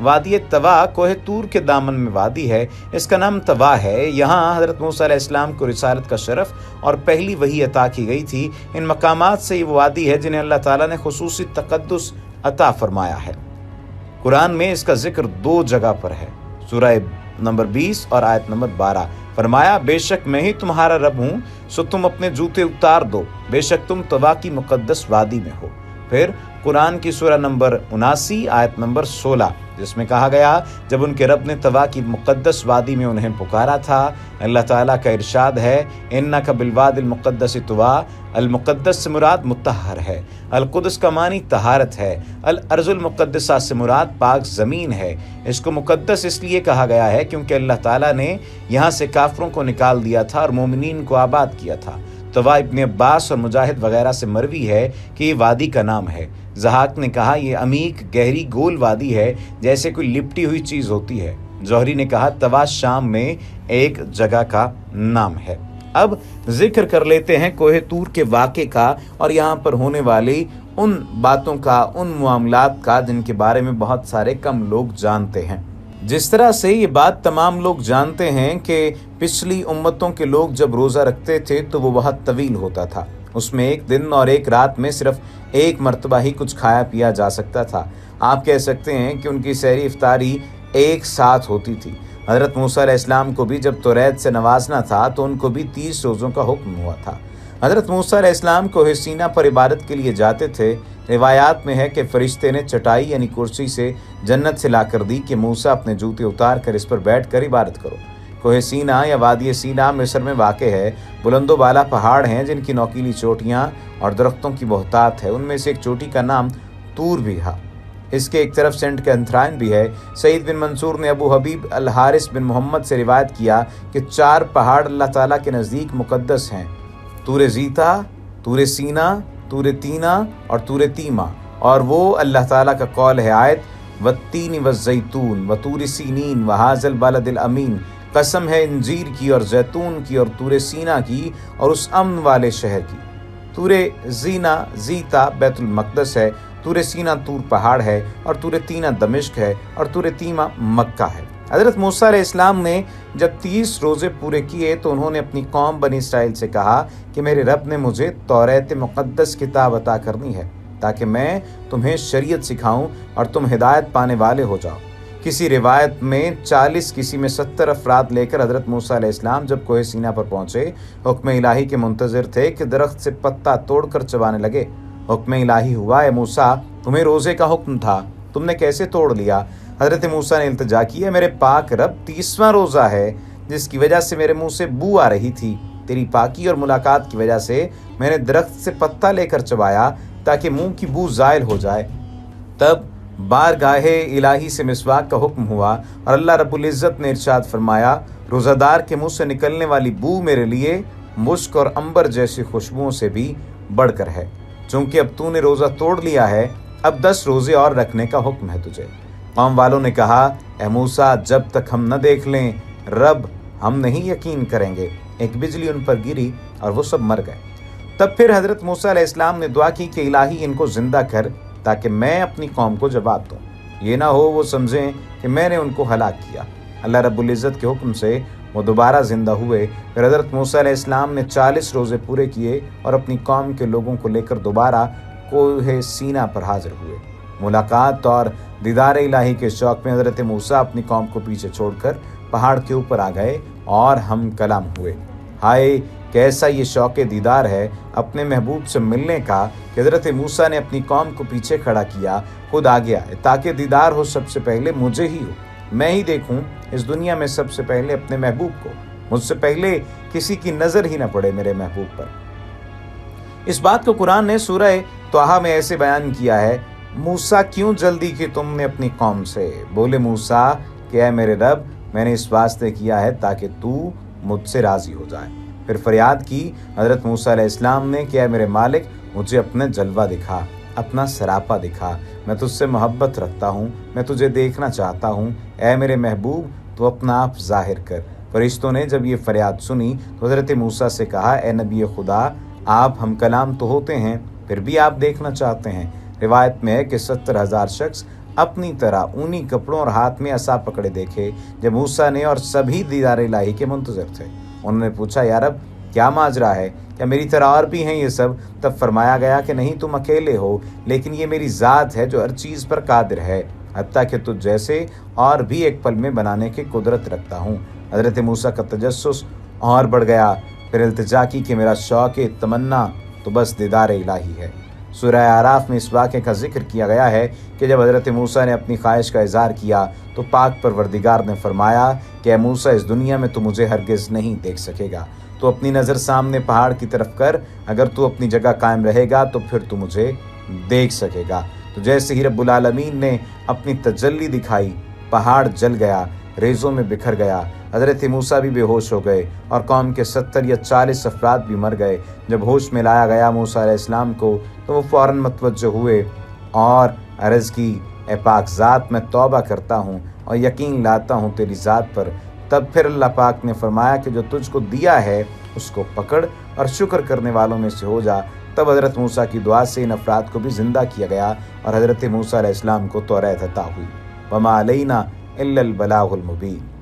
وادی توا کوہ طور کے دامن میں وادی ہے، اس کا نام توا ہے۔ یہاں حضرت موسیٰ علیہ السلام کو رسالت کا شرف اور پہلی وحی عطا کی گئی تھی۔ ان مقامات سے یہ وادی ہے جنہیں اللہ تعالیٰ نے خصوصی تقدس عطا فرمایا ہے۔ قرآن میں اس کا ذکر 2 جگہ پر ہے، سورہ نمبر 20 اور آیت نمبر 12۔ فرمایا بے شک میں ہی تمہارا رب ہوں، سو تم اپنے جوتے اتار دو، بے شک تم توا کی مقدس وادی میں ہو۔ پھر قرآن کی سورہ نمبر 79 آیت نمبر 16، جس میں کہا گیا جب ان کے رب نے توا کی مقدس وادی میں انہیں پکارا تھا، اللہ تعالیٰ کا ارشاد ہے انک بالواد المقدس طوا، المقدس سے مراد مطہر ہے، القدس کا معنی طہارت ہے، الارض المقدسہ سے مراد پاک زمین ہے۔ اس کو مقدس اس لیے کہا گیا ہے کیونکہ اللہ تعالیٰ نے یہاں سے کافروں کو نکال دیا تھا اور مومنین کو آباد کیا تھا۔ توا ابن عباس اور مجاہد وغیرہ سے مروی ہے کہ یہ وادی کا نام ہے۔ ضحاک نے کہا یہ عمیق گہری گول وادی ہے جیسے کوئی لپٹی ہوئی چیز ہوتی ہے۔ زہری نے کہا توا شام میں ایک جگہ کا نام ہے۔ اب ذکر کر لیتے ہیں کوہ طور کے واقعے کا اور یہاں پر ہونے والی ان باتوں کا، ان معاملات کا جن کے بارے میں بہت سارے کم لوگ جانتے ہیں۔ جس طرح سے یہ بات تمام لوگ جانتے ہیں کہ پچھلی امتوں کے لوگ جب روزہ رکھتے تھے تو وہ بہت طویل ہوتا تھا، اس میں ایک دن اور ایک رات میں صرف ایک مرتبہ ہی کچھ کھایا پیا جا سکتا تھا۔ آپ کہہ سکتے ہیں کہ ان کی سحری افطاری ایک ساتھ ہوتی تھی۔ حضرت موسیٰ علیہ السلام کو بھی جب توریت سے نوازنا تھا تو ان کو بھی 30 روزوں کا حکم ہوا تھا۔ حضرت موسیٰ علیہ السلام کوہ سینا پر عبادت کے لیے جاتے تھے۔ روایات میں ہے کہ فرشتے نے چٹائی یعنی کرسی سے جنت سے لا کر دی کہ موسیٰ اپنے جوتے اتار کر اس پر بیٹھ کر عبادت کرو۔ کوہ سینا یا وادی سینا مصر میں واقع ہے۔ بلند و بالا پہاڑ ہیں جن کی نوکیلی چوٹیاں اور درختوں کی بہتات ہے۔ ان میں سے ایک چوٹی کا نام طور بھی ہے۔ اس کے ایک طرف سینٹ کینتھرائن بھی ہے۔ سعید بن منصور نے ابو حبیب الحارث بن محمد سے روایت کیا کہ 4 پہاڑ اللہ تعالیٰ کے نزدیک مقدس ہیں، طور زیتا، طور سینا، طور تینا اور طور تیما، اور وہ اللہ تعالیٰ کا قول ہے آیت والتین والزیتون وطور سینین وہذا البلد الامین، قسم ہے انجیر کی اور زیتون کی اور طور سینا کی اور اس امن والے شہر کی۔ طور زینا زیتا بیت المقدس ہے، طور سینا طور پہاڑ ہے اور طور تینا دمشق ہے اور طور تیما مکہ ہے۔ حضرت موسیٰ علیہ السلام نے جب 30 روزے پورے کیے تو انہوں نے اپنی قوم بنی اسرائیل سے کہا کہ میرے رب نے مجھے توریت مقدس کتاب عطا کرنی ہے تاکہ میں تمہیں شریعت سکھاؤں اور تم ہدایت پانے والے ہو جاؤ۔ کسی روایت میں 40 کسی میں 70 افراد لے کر حضرت موسیٰ علیہ السلام جب کوہ سینا پر پہنچے، حکم الہی کے منتظر تھے کہ درخت سے پتا توڑ کر چبانے لگے۔ حکم الہی ہوا اے موسیٰ تمہیں روزے کا حکم تھا، تم نے کیسے توڑ لیا؟ حضرت موسیٰ نے التجا کی، میرے پاک رب 30واں روزہ ہے جس کی وجہ سے میرے منہ سے بو آ رہی تھی، تیری پاکی اور ملاقات کی وجہ سے میں نے درخت سے پتا لے کر چبایا تاکہ منہ کی بو زائل ہو جائے۔ تب بارگاہ الہی سے مسواک کا حکم ہوا اور اللہ رب العزت نے ارشاد فرمایا روزہ دار کے منہ سے نکلنے والی بو میرے لیے مشک اور عنبر جیسی خوشبوؤں سے بھی بڑھ کر ہے، چونکہ اب تو نے روزہ توڑ لیا ہے، اب 10 روزے اور رکھنے کا حکم ہے تجھے۔ قوم والوں نے کہا اے موسیٰ جب تک ہم نہ دیکھ لیں رب ہم نہیں یقین کریں گے۔ ایک بجلی ان پر گری اور وہ سب مر گئے۔ تب پھر حضرت موسیٰ علیہ السلام نے دعا کی کہ الہی ان کو زندہ کر تاکہ میں اپنی قوم کو جواب دوں، یہ نہ ہو وہ سمجھیں کہ میں نے ان کو ہلاک کیا۔ اللہ رب العزت کے حکم سے وہ دوبارہ زندہ ہوئے۔ پھر حضرت موسیٰ علیہ السلام نے 40 روزے پورے کیے اور اپنی قوم کے لوگوں کو لے کر دوبارہ کوہ سینا پر حاضر ہوئے۔ ملاقات اور دیدار الہی کے شوق میں حضرت موسیٰ اپنی قوم کو پیچھے چھوڑ کر پہاڑ کے اوپر آ گئے اور ہم کلام ہوئے۔ ہائے کیسا یہ شوق دیدار ہے اپنے محبوب سے ملنے کا کہ حضرت موسیٰ نے اپنی قوم کو پیچھے کھڑا کیا، خود آگے آئے تاکہ دیدار ہو سب سے پہلے مجھے ہی ہو، میں ہی دیکھوں اس دنیا میں سب سے پہلے اپنے محبوب کو، مجھ سے پہلے کسی کی نظر ہی نہ پڑے میرے محبوب پر۔ اس بات کو قرآن نے سورہ طٰہٰ میں ایسے بیان کیا ہے موسیٰ کیوں جلدی کی تم نے اپنی قوم سے؟ بولے موسیٰ کہ اے میرے رب میں نے اس واسطے کیا ہے تاکہ تو مجھ سے راضی ہو جائے۔ پھر فریاد کی حضرت موسیٰ علیہ السلام نے کہ اے میرے مالک مجھے اپنا جلوہ دکھا، اپنا سراپا دکھا، میں تجھ سے محبت رکھتا ہوں، میں تجھے دیکھنا چاہتا ہوں، اے میرے محبوب تو اپنا آپ ظاہر کر۔ فرشتوں نے جب یہ فریاد سنی تو حضرت موسیٰ سے کہا اے نبی خدا آپ ہم کلام تو ہوتے ہیں پھر بھی آپ دیکھنا چاہتے ہیں۔ روایت میں ہے کہ 70,000 شخص اپنی طرح اونی کپڑوں اور ہاتھ میں عصا پکڑے دیکھے جب موسیٰ نے اور سبھی دیدار الہی کے منتظر تھے۔ انہوں نے پوچھا، یا رب کیا ماجرا ہے؟ کیا میری طرح اور بھی ہیں یہ سب؟ تب فرمایا گیا کہ نہیں، تم اکیلے ہو، لیکن یہ میری ذات ہے جو ہر چیز پر قادر ہے، حتیٰ کہ تجھ جیسے اور بھی ایک پل میں بنانے کی قدرت رکھتا ہوں۔ حضرت موسیٰ کا تجسس اور بڑھ گیا، پھر التجا کی کہ میرا شوق تمنا تو بس دیدار الہی ہے۔ سورہ اعراف میں اس واقعے کا ذکر کیا گیا ہے کہ جب حضرت موسیٰ نے اپنی خواہش کا اظہار کیا تو پاک پروردگار نے فرمایا کہ اے موسیٰ، اس دنیا میں تو مجھے ہرگز نہیں دیکھ سکے گا، تو اپنی نظر سامنے پہاڑ کی طرف کر، اگر تو اپنی جگہ قائم رہے گا تو پھر تو مجھے دیکھ سکے گا۔ تو جیسے ہی رب العالمین نے اپنی تجلی دکھائی، پہاڑ جل گیا، ریزوں میں بکھر گیا، حضرت موسیٰ بھی بے ہوش ہو گئے اور قوم کے 70 یا 40 افراد بھی مر گئے۔ جب ہوش میں لایا گیا موسیٰ علیہ السلام کو تو وہ فوراً متوجہ ہوئے اور عرض کی، اے پاک ذات، میں توبہ کرتا ہوں اور یقین لاتا ہوں تیری ذات پر۔ تب پھر اللہ پاک نے فرمایا کہ جو تجھ کو دیا ہے اس کو پکڑ اور شکر کرنے والوں میں سے ہو جا۔ تب حضرت موسیٰ کی دعا سے ان افراد کو بھی زندہ کیا گیا اور حضرت موسیٰ علیہ السلام کو توریت عطا ہوئی۔ وما علینا الا البلاغ المبین۔